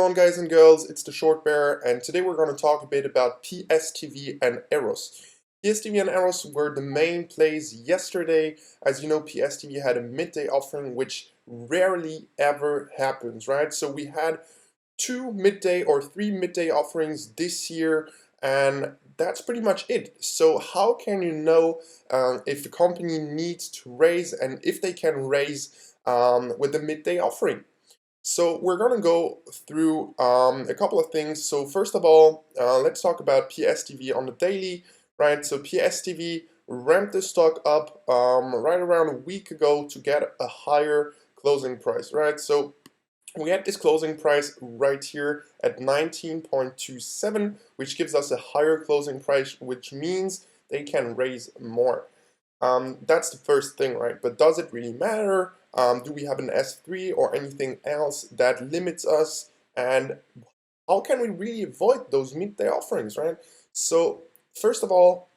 on, guys and girls, it's the Short Bear, and today we're going to talk a bit about PSTV and Eros. PSTV and Eros were the main plays yesterday. As you know, PSTV had a midday offering, which rarely ever happens, right? So we had two midday or three midday offerings this year, and that's pretty much it. So how can you know if the company needs to raise and if they can raise with the midday offering? So we're going to go through a couple of things. So first of all, let's talk about PSTV on the daily, right? So PSTV ramped the stock up right around a week ago to get a higher closing price, right? So we had this closing price right here at 19.27, which gives us a higher closing price, which means they can raise more. That's the first thing, right? But does it really matter? Do we have an S3 or anything else that limits us? And how can we really avoid those midday offerings, right? So first of all,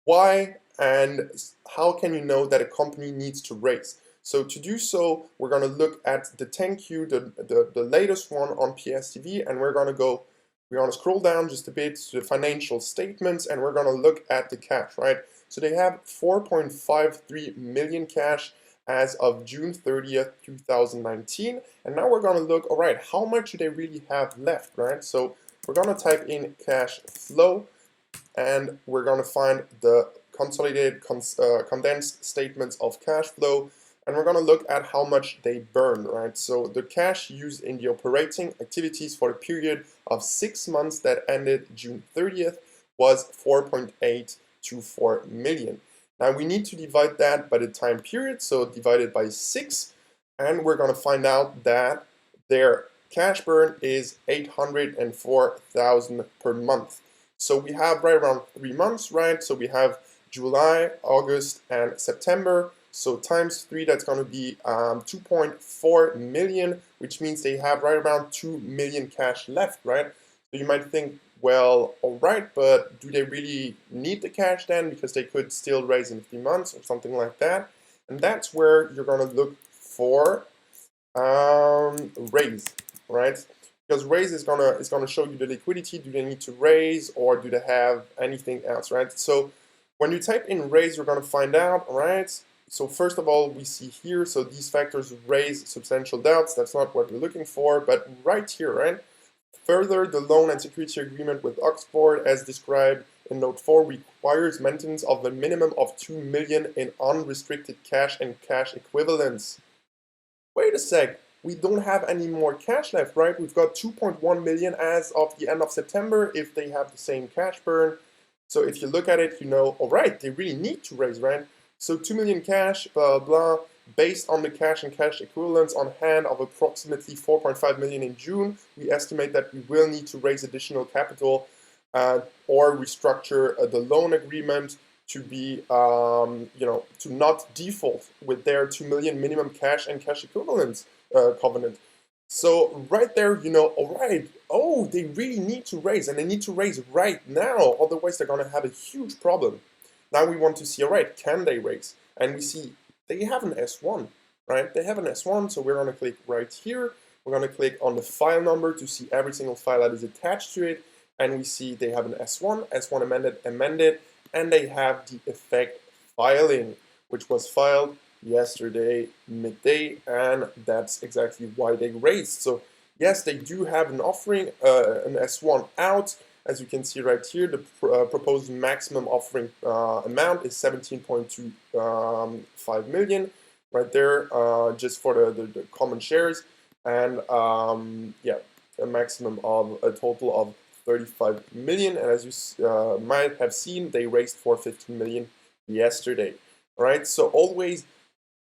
why and how can you know that a company needs to raise? So to do so, we're going to look at the 10Q, the latest one on PSTV, and we're going to scroll down just a bit to the financial statements, and we're going to look at the cash, right? So they have 4.53 million cash as of June 30th, 2019. And now we're going to look, all right, how much do they really have left, right? So we're going to type in cash flow, and we're going to find the consolidated condensed statements of cash flow, and we're going to look at how much they burn, right? So the cash used in the operating activities for the period of 6 months that ended June 30th was 4.824 million. Now we need to divide that by the time period, so divided by 6, and we're going to find out that their cash burn is 804,000 per month. So we have right around 3 months, right? So we have July, August, and September. So times 3, that's going to be 2.4 million, which means they have right around 2 million cash left, right? So you might think, well, all right, but do they really need the cash then? Because they could still raise in 3 months or something like that. And that's where you're going to look for raise, right? Because raise is gonna show you the liquidity. Do they need to raise or do they have anything else, right? So when you type in raise, you're gonna find out, right? So first of all, we see here, so these factors raise substantial doubts. That's not what we're looking for, but right here, right? Further, the loan and security agreement with Oxford, as described in Note 4, requires maintenance of a minimum of 2 million in unrestricted cash and cash equivalents. Wait a sec, we don't have any more cash left, right? We've got 2.1 million as of the end of September if they have the same cash burn. So if you look at it, you know, all right, they really need to raise rent. So 2 million cash, blah, blah, based on the cash and cash equivalents on hand of approximately 4.5 million in June, we estimate that we will need to raise additional capital or restructure the loan agreement to be, to not default with their 2 million minimum cash and cash equivalents covenant. So right there, you know, all right, oh, they really need to raise, and they need to raise right now, otherwise they're going to have a huge problem. Now we want to see, all right, can they raise? And we see they have an S1, right? They have an S1, so we're going to click right here. We're going to click on the file number to see every single file that is attached to it, and we see they have an S1 amended, and they have the effect filing, which was filed yesterday midday, and that's exactly why they raised. So yes, they do have an offering, an S1 out. As you can see right here, the proposed maximum offering amount is 17.25 million right there, just for the common shares, and yeah, a maximum of a total of 35 million, and as you might have seen, they raised for 15 million yesterday. All right, so always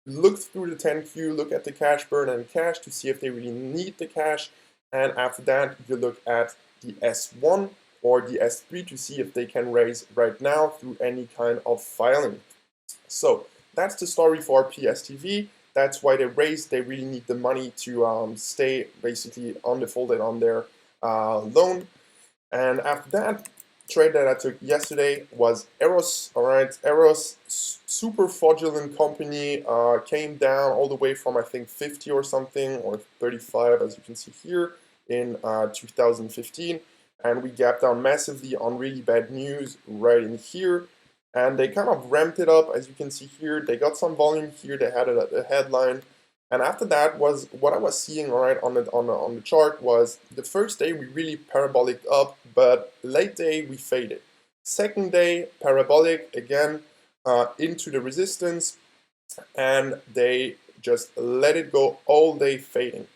look through the 10Q, look at the cash burn and cash to see if they really need the cash, and after that you look at the S1 or the S3 to see if they can raise right now through any kind of filing. So that's the story for PSTV. That's why they raised. They really need the money to stay basically undefaulted on their loan. And after that, trade that I took yesterday was Eros. All right, Eros, super fraudulent company, came down all the way from I think 50 or something, or 35, as you can see here, in 2015, and we gapped down massively on really bad news right in here, and they kind of ramped it up. As you can see here, they got some volume here, they had a headline, and after that was what I was seeing, all right, on the chart was the first day we really parabolic up, but late day we faded. Second day parabolic again into the resistance, and they just let it go all day fading.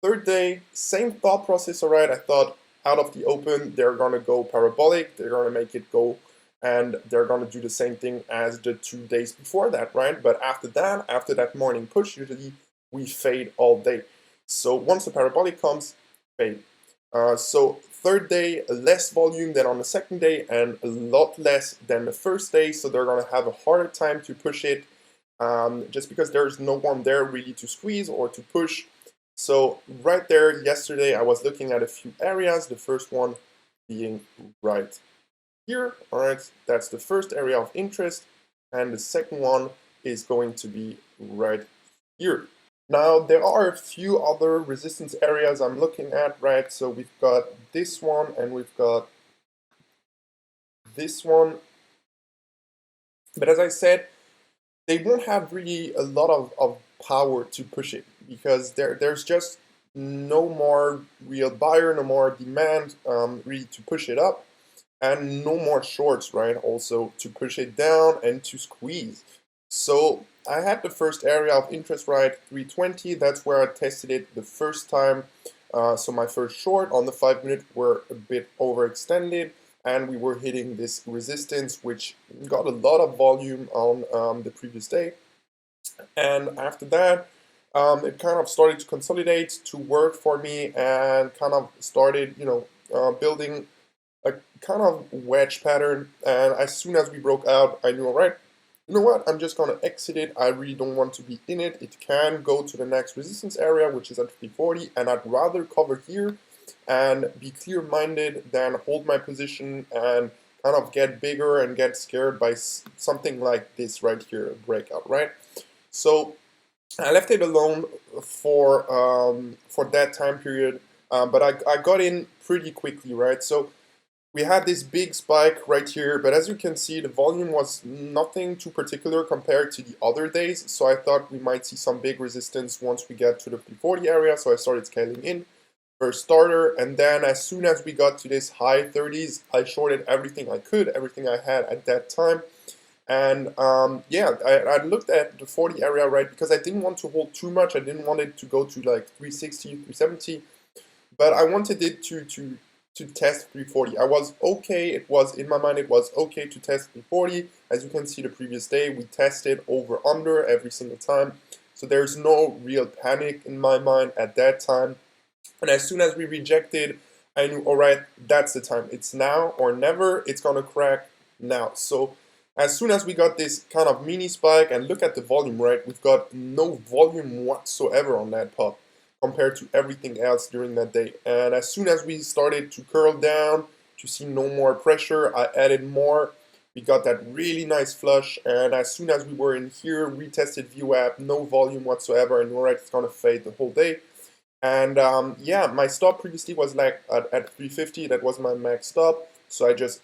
Third day, same thought process, all right. I thought out of the open, they're gonna go parabolic, they're gonna make it go, and they're gonna do the same thing as the 2 days before that, right? But after that morning push, usually we fade all day. So once the parabolic comes, fade. So third day, less volume than on the second day and a lot less than the first day. So they're gonna have a harder time to push it just because there's no one there really to squeeze or to push. So right there, yesterday, I was looking at a few areas. The first one being right here. All right, that's the first area of interest. And the second one is going to be right here. Now, there are a few other resistance areas I'm looking at, right? So we've got this one and we've got this one. But as I said, they won't have really a lot of power to push it because there's just no more real buyer, no more demand really to push it up, and no more shorts, right? Also to push it down and to squeeze. So I had the first area of interest, right? 320. That's where I tested it the first time. So my first short on the 5 minute were a bit overextended, and we were hitting this resistance, which got a lot of volume on the previous day. And after that, it kind of started to consolidate, to work for me, and kind of started, building a kind of wedge pattern. And as soon as we broke out, I knew, all right, you know what, I'm just going to exit it. I really don't want to be in it. It can go to the next resistance area, which is at 340, and I'd rather cover here and be clear-minded than hold my position and kind of get bigger and get scared by something like this right here, a breakout, right? So I left it alone for that time period, but I got in pretty quickly, right? So we had this big spike right here, but as you can see, the volume was nothing too particular compared to the other days. So I thought we might see some big resistance once we get to the 340 area. So I started scaling in first starter, and then as soon as we got to this high 30s, I shorted everything I could, everything I had at that time. And yeah, I looked at the 40 area, right, because I didn't want to hold too much. I didn't want it to go to like 360, 370, but I wanted it to test 340. I was okay. It was in my mind, it was okay to test 340. As you can see, the previous day we tested over under every single time. So there's no real panic in my mind at that time. And as soon as we rejected, I knew, all right, that's the time. It's now or never. It's gonna crack now. So as soon as we got this kind of mini spike, and look at the volume, right? We've got no volume whatsoever on that pop compared to everything else during that day. And as soon as we started to curl down, to see no more pressure, I added more. We got that really nice flush, and as soon as we were in here, retested VWAP, no volume whatsoever, and all right, it's gonna fade the whole day. And yeah, my stop previously was like at 350, that was my max stop. So I just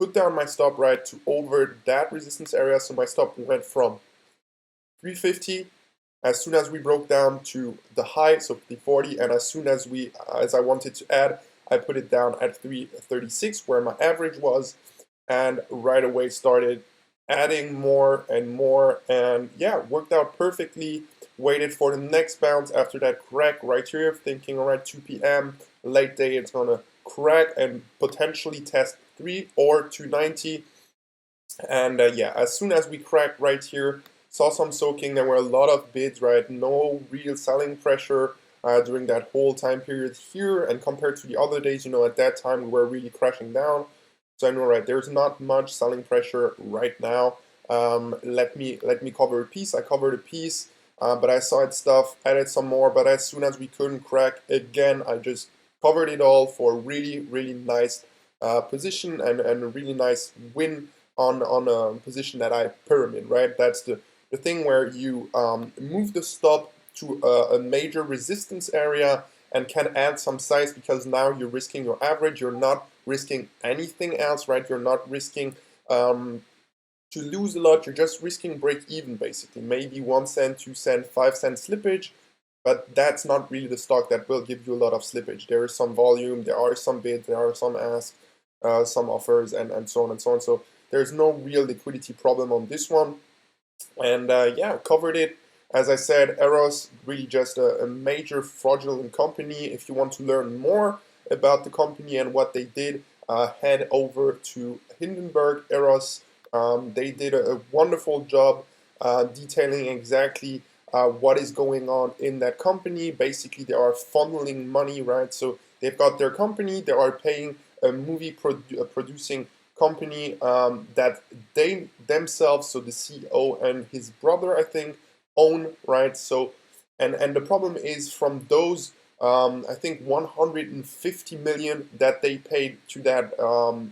put down my stop right to over that resistance area. So my stop went from 350 as soon as we broke down to the high, so 340, and as I wanted to add, I put it down at 336 where my average was, and right away started adding more and more, and yeah, worked out perfectly. Waited for the next bounce after that crack right here, thinking, all right, 2 p.m. late day, it's gonna crack and potentially test 3 or 290. And yeah, as soon as we cracked right here, saw some soaking, there were a lot of bids, right? No real selling pressure during that whole time period here. And compared to the other days, at that time we were really crashing down. So I know, right, there's not much selling pressure right now. Let me cover a piece. I covered a piece, but I saw it stuff, added some more. But as soon as we couldn't crack again, I just covered it all for a really, really nice position and a really nice win on a position that I pyramid, right? That's the thing where you move the stop to a major resistance area, and can add some size, because now you're risking your average, you're not risking anything else, right? You're not risking to lose a lot, you're just risking break even basically. Maybe 1 cent, 2 cent, 5 cent slippage, but that's not really the stock that will give you a lot of slippage. There is some volume, there are some bids, there are some asks, some offers, and so on and so on. So there's no real liquidity problem on this one. And yeah, covered it. As I said, Eros really just a major fraudulent company. If you want to learn more about the company and what they did, head over to Hindenburg Eros. They did a wonderful job detailing exactly what is going on in that company. Basically, they are funneling money, right? So they've got their company, they are paying a movie producing company that they themselves, so the CEO and his brother, I think, own, right? So, and the problem is from those, I think 150 million that they paid to that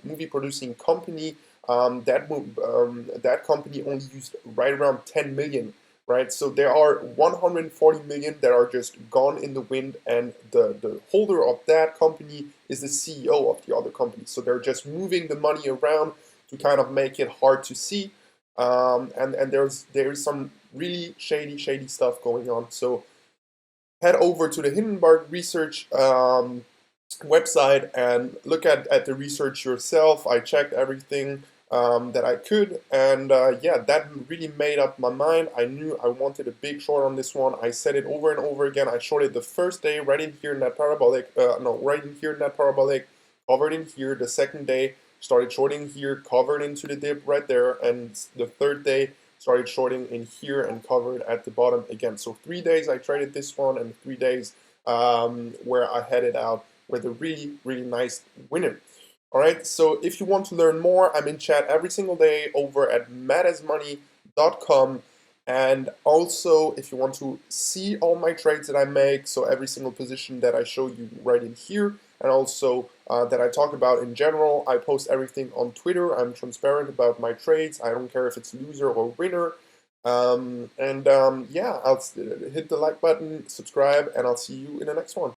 movie producing company. That company only used right around 10 million, right? So there are 140 million that are just gone in the wind, and the holder of that company is the CEO of the other company. So they're just moving the money around to kind of make it hard to see. And there's some really shady stuff going on. So head over to the Hindenburg Research website and look at the research yourself. I checked everything that I could, and yeah, that really made up my mind. I knew I wanted a big short on this one. I said it over and over again. I shorted the first day right in here in that parabolic, no, right in here in that parabolic, covered in here. The second day started shorting here, covered into the dip right there, and the third day started shorting in here and covered at the bottom again. So 3 days I traded this one, and 3 days where I headed out with a really nice winner. All right, so if you want to learn more, I'm in chat every single day over at madasmoney.com. And also, if you want to see all my trades that I make, so every single position that I show you right in here, and also that I talk about in general, I post everything on Twitter. I'm transparent about my trades. I don't care if it's loser or winner. Yeah, I'll hit the like button, subscribe, and I'll see you in the next one.